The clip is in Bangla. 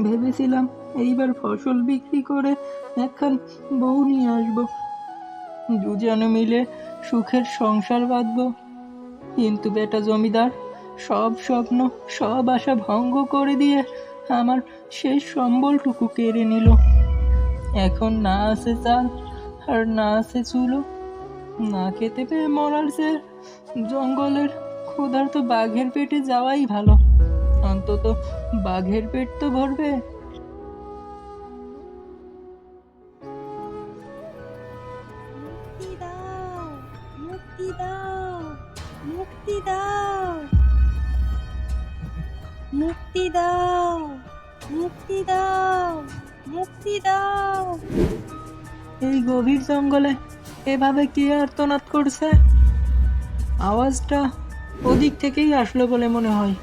ভেবেছিলাম এইবার ফসল বিক্রি করে একখান বউ নিয়ে আসবো, দুজনে মিলে সুখের সংসার বাঁধবো। কিন্তু বেটা জমিদার সব স্বপ্ন, সব আশা ভঙ্গ করে দিয়ে আমার শেষ সম্বলটুকু কেড়ে নিল। এখন না আছে চাল আর না আছে চুলো, না খেতে পেয়ে মরার চেয়ে জঙ্গলের ক্ষুধার্ত বাঘের পেটে যাওয়াই ভালো। অন্তত বাঘের পেট তো ভরবে। মুক্তি দাও, মুক্তি দাও, মুক্তি দাও, মুক্তি দাও, মুক্তি দাও, মুক্তি দাও। এই গভীর জঙ্গলে এভাবে কে আর্তনাদ করছে? আওয়াজটা ওদিক থেকেই আসলো বলে মনে হয়।